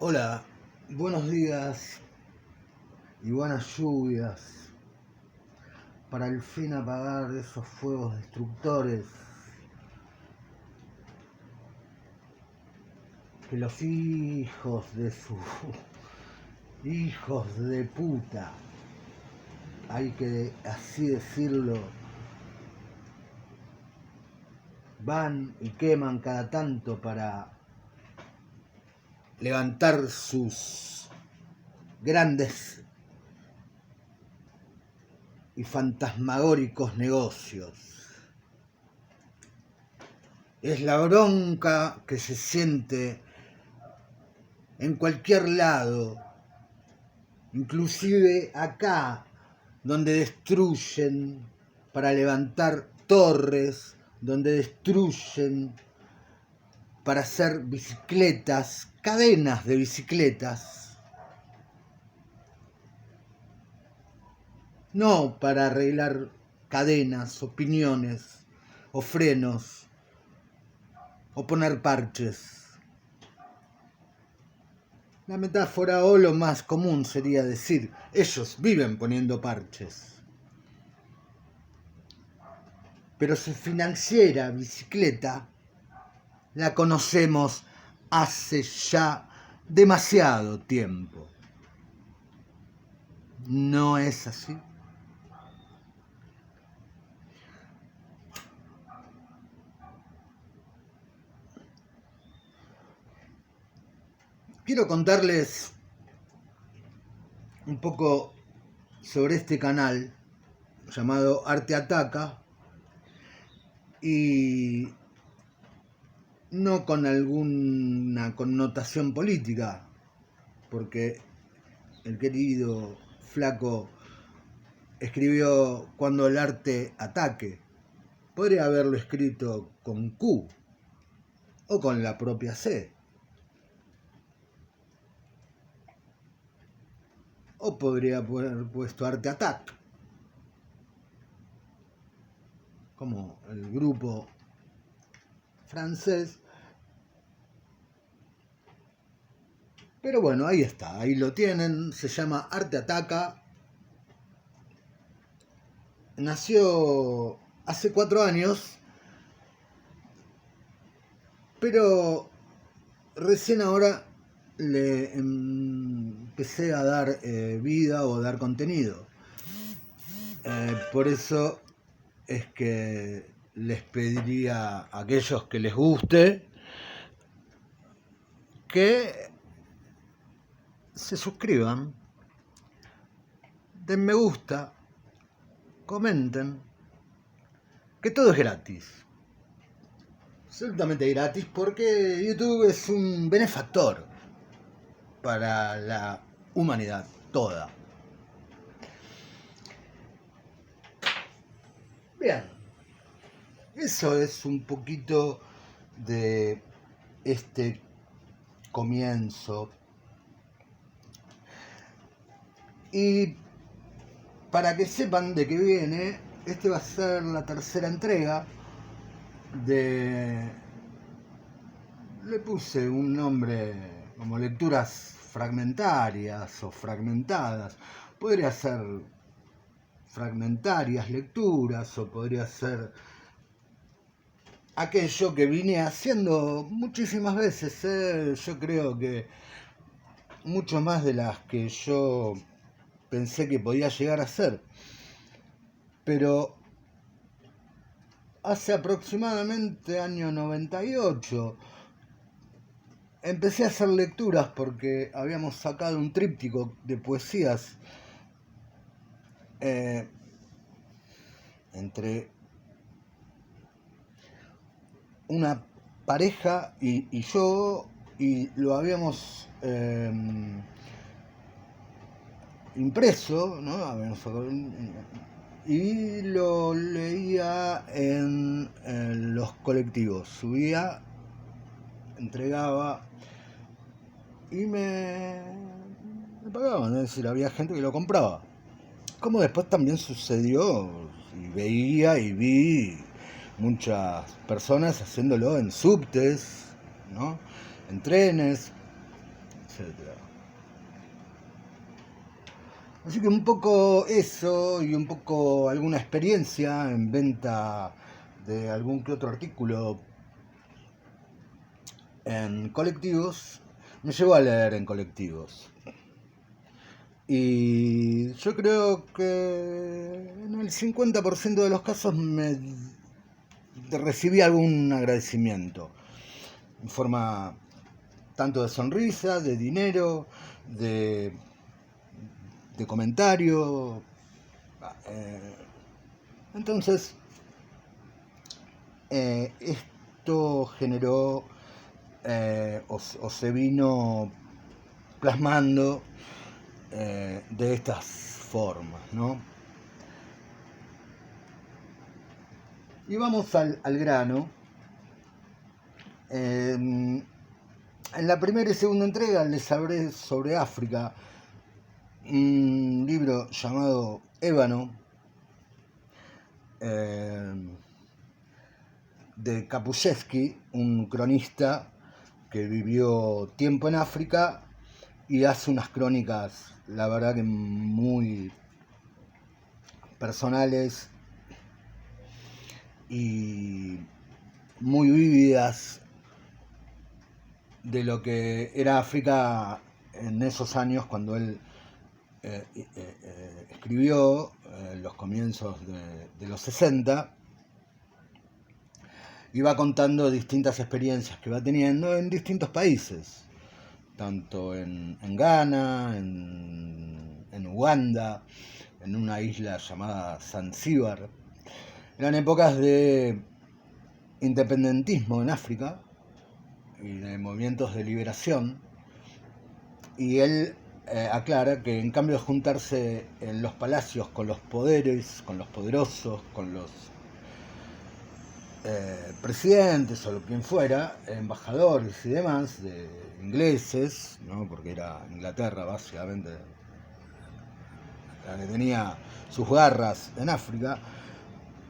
Hola, buenos días y buenas lluvias para al fin apagar esos fuegos destructores que los hijos de puta, hay que así decirlo, van y queman cada tanto para levantar sus grandes y fantasmagóricos negocios. Es la bronca que se siente en cualquier lado, inclusive acá, donde destruyen para levantar torres, donde destruyen para hacer bicicletas, cadenas de bicicletas, no para arreglar cadenas o piñones o frenos o poner parches. La metáfora o lo más común sería decir, ellos viven poniendo parches. Pero su financiera bicicleta la conocemos hace ya demasiado tiempo. ¿No es así? Quiero contarles un poco sobre este canal llamado Arte Ataca y no con alguna connotación política, porque el querido flaco escribió Cuando el arte ataque. Podría haberlo escrito con Q o con la propia C. O podría haber puesto Arte Attack, como el grupo francés. Pero bueno, ahí está, ahí lo tienen, se llama Arte Ataca. Nació hace 4 años, pero recién ahora le empecé a dar vida o dar contenido. Por eso es que les pediría a aquellos que les guste que se suscriban, den me gusta, comenten, que todo es gratis. Absolutamente gratis, porque YouTube es un benefactor para la humanidad toda. Bien, eso es un poquito de este comienzo. Y para que sepan de qué viene, este va a ser la tercera entrega de... Le puse un nombre como lecturas fragmentarias o fragmentadas. Podría ser fragmentarias lecturas o podría ser aquello que vine haciendo muchísimas veces. Yo creo que mucho más de las que yo pensé que podía llegar a ser. Pero hace aproximadamente año 98 empecé a hacer lecturas porque habíamos sacado un tríptico de poesías entre una pareja y yo, y lo habíamos impreso, ¿no? Y lo leía en los colectivos, subía, entregaba y me pagaban, es decir, había gente que lo compraba. Como después también sucedió, y veía y vi muchas personas haciéndolo en subtes, ¿no? En trenes, etcétera. Así que un poco eso y un poco alguna experiencia en venta de algún que otro artículo en colectivos me llevó a leer en colectivos. Y yo creo que en el 50% de los casos recibí algún agradecimiento en forma tanto de sonrisa, de dinero, de comentario. Entonces, esto generó o se vino plasmando de estas formas, ¿no? Y vamos al grano. En la primera y segunda entrega les hablé sobre África, un libro llamado Ébano, de Kapuscinski, un cronista que vivió tiempo en África y hace unas crónicas, la verdad que muy personales y muy vívidas de lo que era África en esos años cuando él escribió los comienzos de los 60, y va contando distintas experiencias que va teniendo en distintos países, tanto en Ghana, en Uganda, en una isla llamada Zanzíbar. Eran épocas de independentismo en África y de movimientos de liberación, y él aclara que en cambio de juntarse en los palacios con los poderes, con los poderosos, con los presidentes o quien fuera, embajadores y demás, de ingleses, ¿no? Porque era Inglaterra básicamente la que tenía sus garras en África,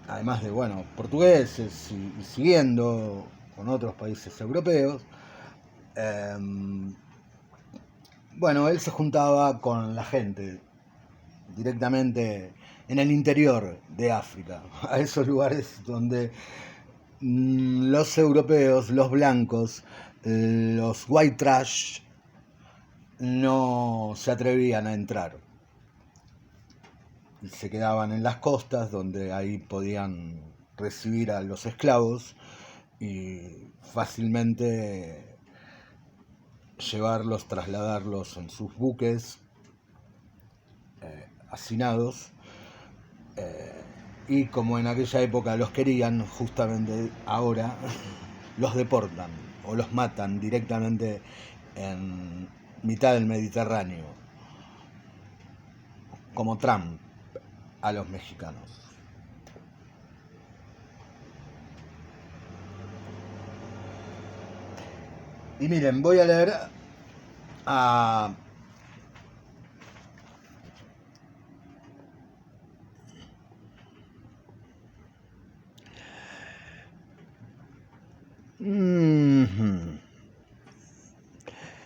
además de, bueno, portugueses y siguiendo con otros países europeos. Bueno, él se juntaba con la gente directamente en el interior de África, a esos lugares donde los europeos, los blancos, los white trash no se atrevían a entrar. Y se quedaban en las costas, donde ahí podían recibir a los esclavos y fácilmente llevarlos, trasladarlos en sus buques hacinados. Y como en aquella época los querían, justamente ahora los deportan o los matan directamente en mitad del Mediterráneo, como Trump a los mexicanos. Y miren, voy a leer a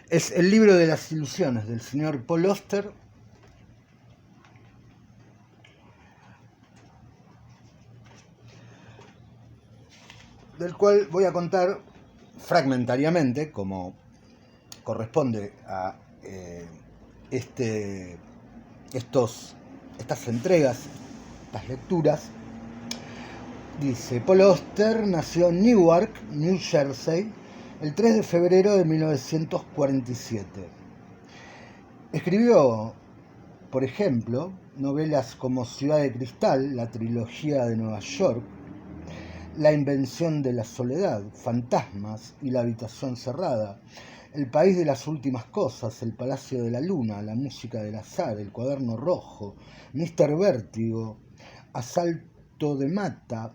es el libro de las ilusiones del señor Paul Auster, del cual voy a contar fragmentariamente, como corresponde a estas entregas, estas lecturas. Dice: Paul Auster nació en Newark, New Jersey, el 3 de febrero de 1947. Escribió, por ejemplo, novelas como Ciudad de Cristal, la trilogía de Nueva York, La invención de la soledad, Fantasmas y La habitación cerrada, El país de las últimas cosas, El palacio de la luna, La música del azar, El cuaderno rojo, Mr. Vértigo, Asalto de Mata,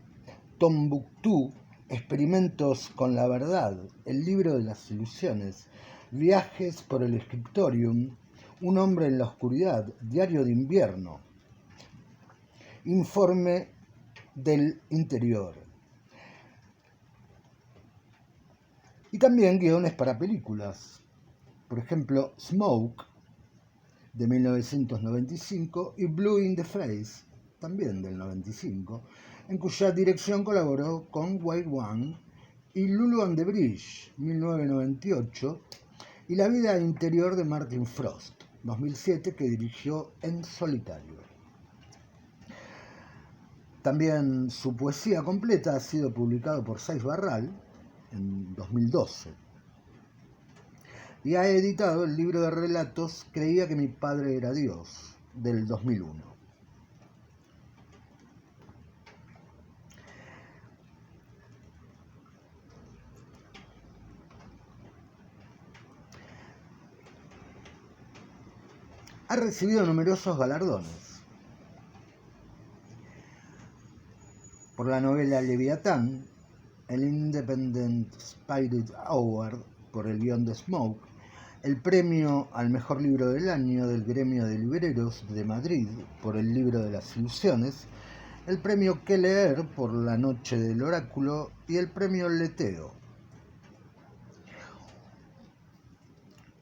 Tombuctú, Experimentos con la verdad, El libro de las ilusiones, Viajes por el Scriptorium, Un hombre en la oscuridad, Diario de invierno, Informe del interior. Y también guiones para películas. Por ejemplo, Smoke, de 1995, y Blue in the Face, también del 95, en cuya dirección colaboró con Wei Wang, y Lulu on the Bridge, 1998, y La vida interior de Martin Frost, 2007, que dirigió en solitario. También su poesía completa ha sido publicado por Saiz Barral en 2012. Y ha editado el libro de relatos Creía que mi padre era Dios, del 2001. Ha recibido numerosos galardones. Por la novela Leviatán, el Independent Spirit Award por el guión de Smoke, el premio al mejor libro del año del Gremio de Libreros de Madrid por el libro de las ilusiones, el premio Que Leer por La noche del oráculo y el premio Leteo.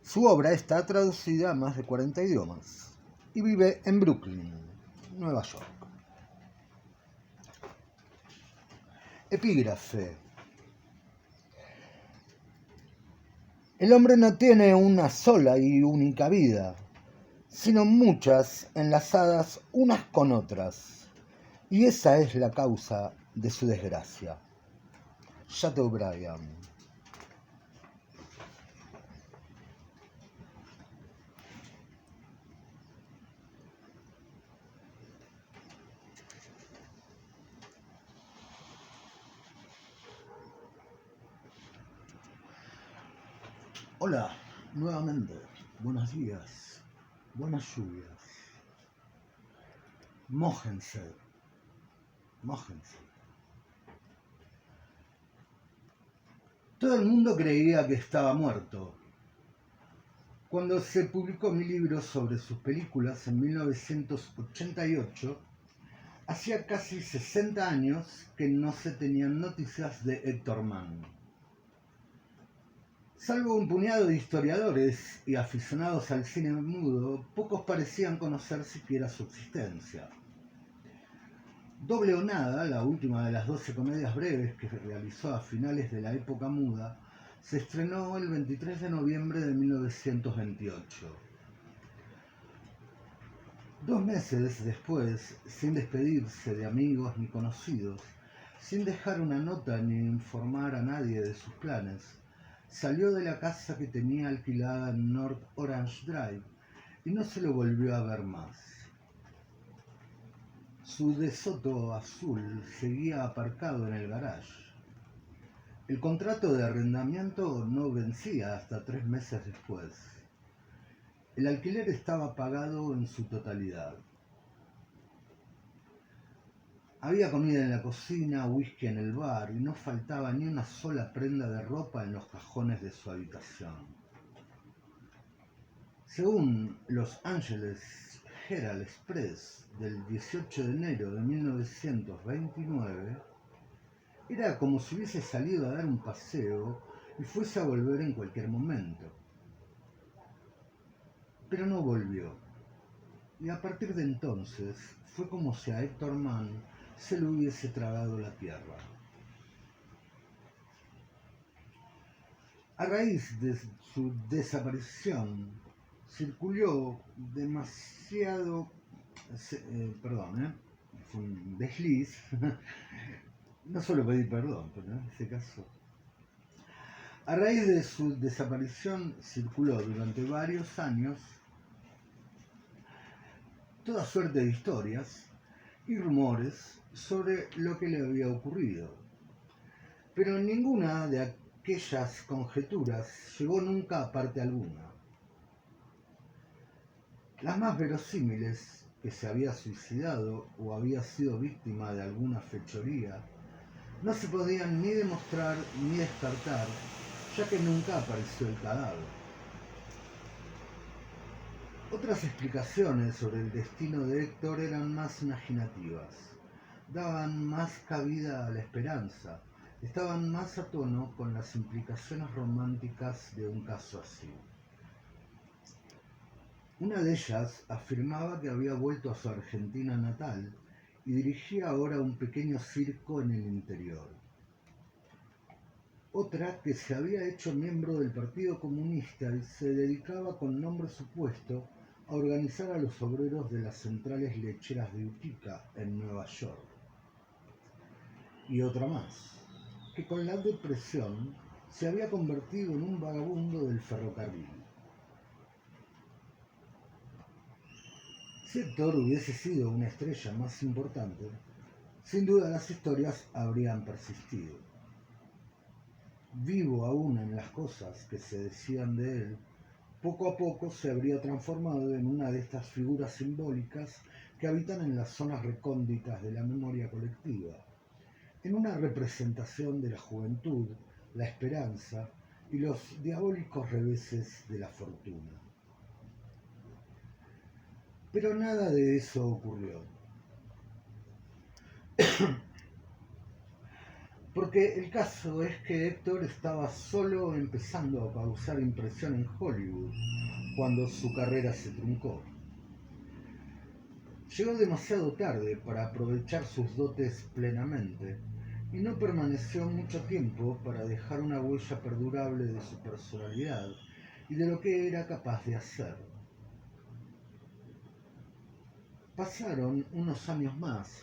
Su obra está traducida a más de 40 idiomas y vive en Brooklyn, Nueva York. Epígrafe. El hombre no tiene una sola y única vida, sino muchas enlazadas unas con otras, y esa es la causa de su desgracia. Chateaubriand. Hola, nuevamente. Buenos días. Buenas lluvias. Mójense. Mójense. Todo el mundo creía que estaba muerto. Cuando se publicó mi libro sobre sus películas en 1988, hacía casi 60 años que no se tenían noticias de Héctor Mann. Salvo un puñado de historiadores y aficionados al cine mudo, pocos parecían conocer siquiera su existencia. Doble o Nada, la última de las 12 comedias breves que realizó a finales de la época muda, se estrenó el 23 de noviembre de 1928. 2 meses después, sin despedirse de amigos ni conocidos, sin dejar una nota ni informar a nadie de sus planes, salió de la casa que tenía alquilada en North Orange Drive y no se lo volvió a ver más. Su De Soto azul seguía aparcado en el garage. El contrato de arrendamiento no vencía hasta 3 meses después. El alquiler estaba pagado en su totalidad. Había comida en la cocina, whisky en el bar y no faltaba ni una sola prenda de ropa en los cajones de su habitación. Según Los Angeles Herald Express del 18 de enero de 1929, era como si hubiese salido a dar un paseo y fuese a volver en cualquier momento. Pero no volvió. Y a partir de entonces fue como si a Héctor Mann se le hubiese tragado la tierra. A raíz de su desaparición, circuló demasiado... fue un desliz. No solo pedí perdón, pero en este caso... A raíz de su desaparición, circuló durante varios años toda suerte de historias y rumores sobre lo que le había ocurrido. Pero ninguna de aquellas conjeturas llegó nunca a parte alguna. Las más verosímiles, que se había suicidado o había sido víctima de alguna fechoría, no se podían ni demostrar ni descartar, ya que nunca apareció el cadáver. Otras explicaciones sobre el destino de Héctor eran más imaginativas, daban más cabida a la esperanza, estaban más a tono con las implicaciones románticas de un caso así. Una de ellas afirmaba que había vuelto a su Argentina natal y dirigía ahora un pequeño circo en el interior. Otra que se había hecho miembro del Partido Comunista y se dedicaba con nombre supuesto a organizar a los obreros de las centrales lecheras de Utica en Nueva York. Y otra más, que con la depresión se había convertido en un vagabundo del ferrocarril. Si Héctor hubiese sido una estrella más importante, sin duda las historias habrían persistido. Vivo aún en las cosas que se decían de él, poco a poco se habría transformado en una de estas figuras simbólicas que habitan en las zonas recónditas de la memoria colectiva, en una representación de la juventud, la esperanza y los diabólicos reveses de la fortuna. Pero nada de eso ocurrió. Porque el caso es que Héctor estaba solo empezando a causar impresión en Hollywood cuando su carrera se truncó. Llegó demasiado tarde para aprovechar sus dotes plenamente y no permaneció mucho tiempo para dejar una huella perdurable de su personalidad y de lo que era capaz de hacer. Pasaron unos años más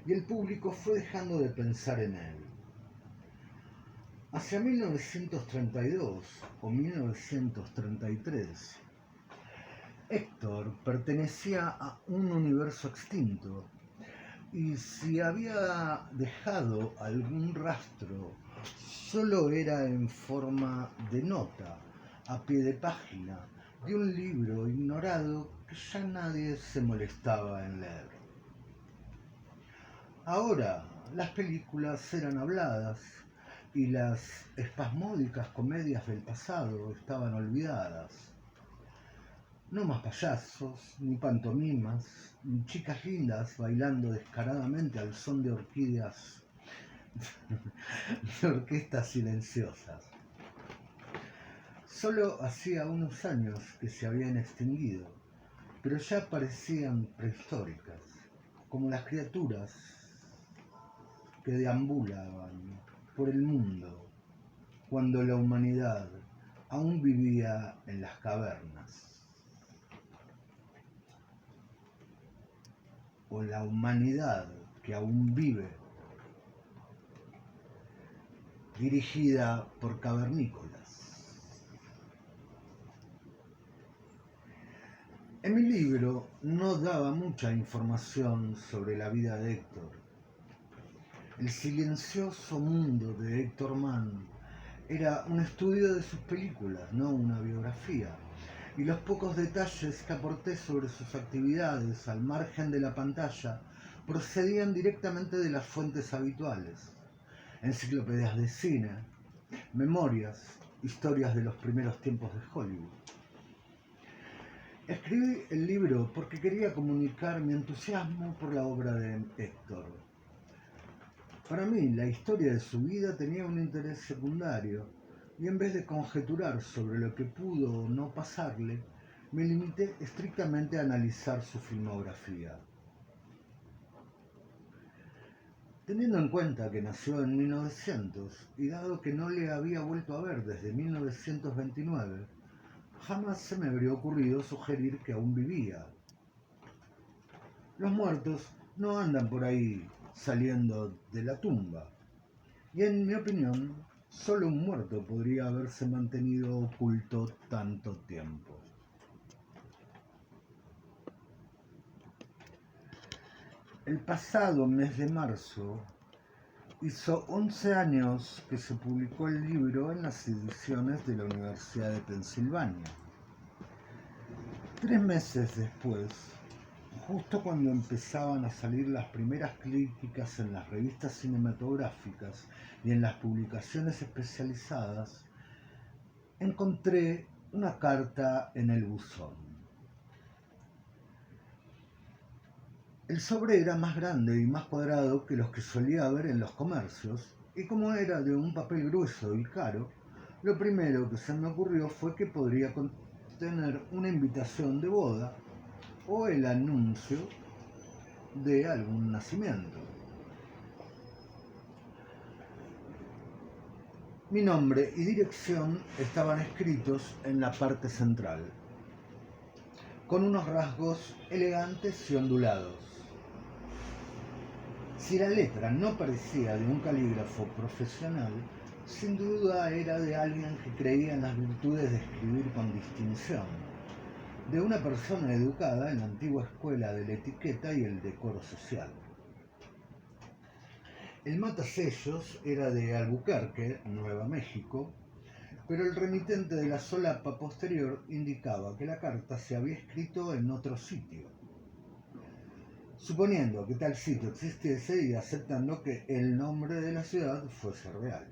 y el público fue dejando de pensar en él. Hacia 1932 o 1933, Héctor pertenecía a un universo extinto y si había dejado algún rastro, solo era en forma de nota, a pie de página, de un libro ignorado que ya nadie se molestaba en leer. Ahora las películas eran habladas y las espasmódicas comedias del pasado estaban olvidadas. No más payasos, ni pantomimas, ni chicas lindas bailando descaradamente al son de orquídeas de orquestas silenciosas. Solo hacía unos años que se habían extinguido, pero ya parecían prehistóricas, como las criaturas que deambulaban por el mundo cuando la humanidad aún vivía en las cavernas. O la humanidad que aún vive, dirigida por cavernícolas. En mi libro no daba mucha información sobre la vida de Héctor. El silencioso mundo de Héctor Mann era un estudio de sus películas, no una biografía, y los pocos detalles que aporté sobre sus actividades al margen de la pantalla procedían directamente de las fuentes habituales: enciclopedias de cine, memorias, historias de los primeros tiempos de Hollywood. Escribí el libro porque quería comunicar mi entusiasmo por la obra de Héctor. Para mí, la historia de su vida tenía un interés secundario, y en vez de conjeturar sobre lo que pudo o no pasarle, me limité estrictamente a analizar su filmografía. Teniendo en cuenta que nació en 1900 y dado que no le había vuelto a ver desde 1929, jamás se me habría ocurrido sugerir que aún vivía. Los muertos no andan por ahí saliendo de la tumba, y en mi opinión, solo un muerto podría haberse mantenido oculto tanto tiempo. El pasado mes de marzo hizo 11 años que se publicó el libro en las ediciones de la Universidad de Pensilvania. 3 meses después, justo cuando empezaban a salir las primeras críticas en las revistas cinematográficas y en las publicaciones especializadas, encontré una carta en el buzón. El sobre era más grande y más cuadrado que los que solía ver en los comercios, y como era de un papel grueso y caro, lo primero que se me ocurrió fue que podría contener una invitación de boda o el anuncio de algún nacimiento. Mi nombre y dirección estaban escritos en la parte central, con unos rasgos elegantes y ondulados. Si la letra no parecía de un calígrafo profesional, sin duda era de alguien que creía en las virtudes de escribir con distinción, de una persona educada en la antigua escuela de la etiqueta y el decoro social. El matasellos era de Albuquerque, Nueva México, pero el remitente de la solapa posterior indicaba que la carta se había escrito en otro sitio. Suponiendo que tal sitio existiese y aceptando que el nombre de la ciudad fuese real.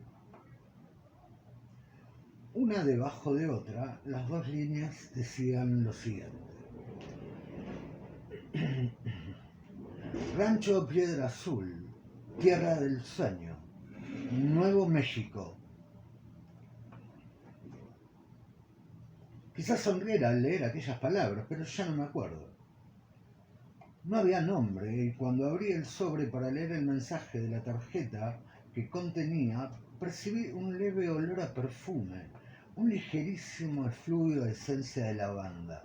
Una debajo de otra, las dos líneas decían lo siguiente. Rancho Piedra Azul, Tierra del Sueño, Nuevo México. Quizás sonriera al leer aquellas palabras, pero ya no me acuerdo. No había nombre y cuando abrí el sobre para leer el mensaje de la tarjeta que contenía, percibí un leve olor a perfume, un ligerísimo efluvio de esencia de lavanda.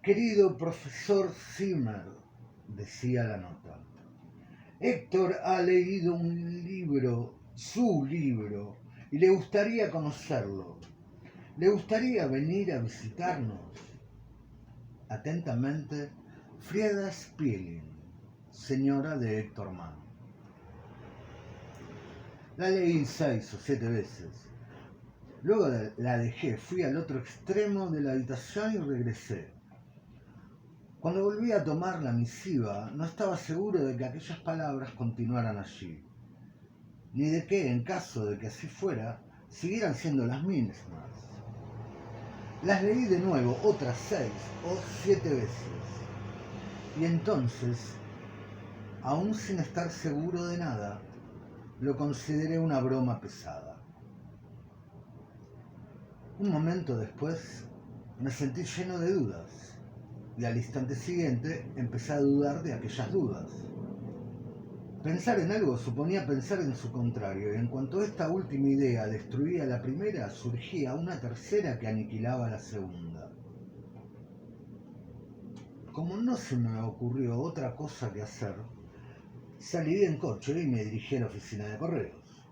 Querido profesor Zimmer, decía la nota, Héctor ha leído un libro, su libro, y le gustaría conocerlo. ¿Le gustaría venir a visitarnos? Atentamente, Frieda Spieling, señora de Héctor Mann. La leí 6 o 7 veces. Luego la dejé, fui al otro extremo de la habitación y regresé. Cuando volví a tomar la misiva, no estaba seguro de que aquellas palabras continuaran allí, ni de que, en caso de que así fuera, siguieran siendo las mismas. Las leí de nuevo otras 6 o 7 veces, y entonces, aún sin estar seguro de nada, lo consideré una broma pesada. Un momento después, me sentí lleno de dudas, y al instante siguiente empecé a dudar de aquellas dudas. Pensar en algo suponía pensar en su contrario, y en cuanto esta última idea destruía la primera, surgía una tercera que aniquilaba la segunda. Como no se me ocurrió otra cosa que hacer, salí en coche y me dirigí a la oficina de correos.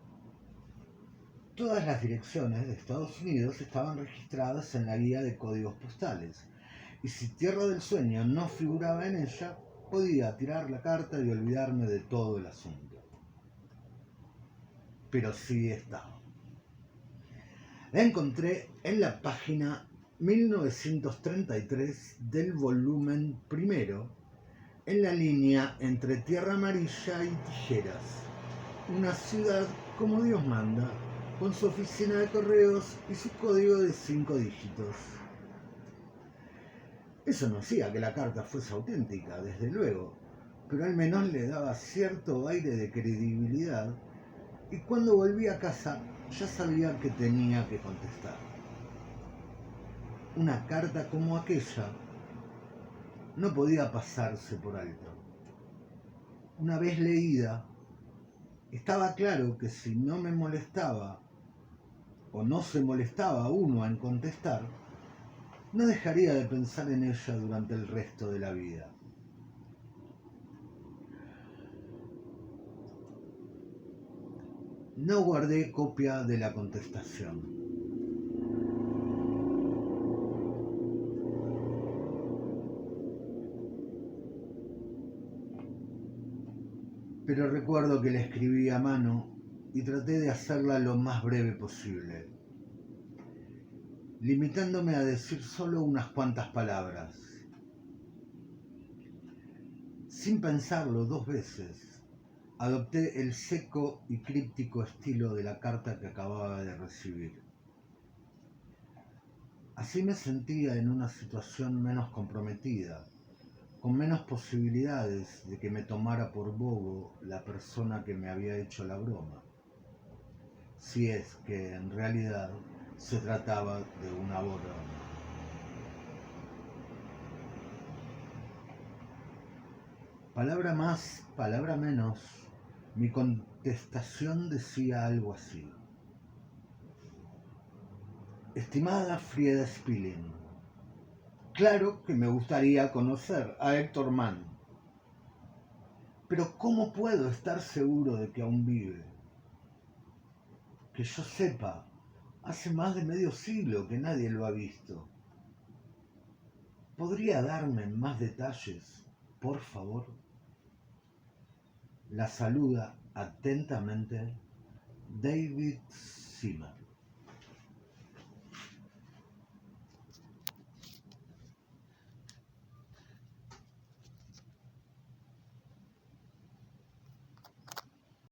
Todas las direcciones de Estados Unidos estaban registradas en la guía de códigos postales, y si Tierra del Sueño no figuraba en ella, podía tirar la carta y olvidarme de todo el asunto. Pero sí estaba. La encontré en la página 1933 del volumen primero, en la línea entre Tierra Amarilla y Tijeras, una ciudad como Dios manda, con su oficina de correos y su código de 5 dígitos. Eso no hacía que la carta fuese auténtica, desde luego, pero al menos le daba cierto aire de credibilidad, y cuando volví a casa ya sabía que tenía que contestar. Una carta como aquella no podía pasarse por alto. Una vez leída, estaba claro que si no me molestaba o no se molestaba uno en contestar, no dejaría de pensar en ella durante el resto de la vida. No guardé copia de la contestación. Pero recuerdo que la escribí a mano y traté de hacerla lo más breve posible, limitándome a decir solo unas cuantas palabras. Sin pensarlo 2 veces, adopté el seco y críptico estilo de la carta que acababa de recibir. Así me sentía en una situación menos comprometida, con menos posibilidades de que me tomara por bobo la persona que me había hecho la broma, si es que en realidad se trataba de una boda. Palabra más, palabra menos, mi contestación decía algo así. Estimada Frieda Spilling, claro que me gustaría conocer a Héctor Mann, pero ¿cómo puedo estar seguro de que aún vive? Que yo sepa, hace más de medio siglo que nadie lo ha visto. ¿Podría darme más detalles, por favor? La saluda atentamente David Zimmer.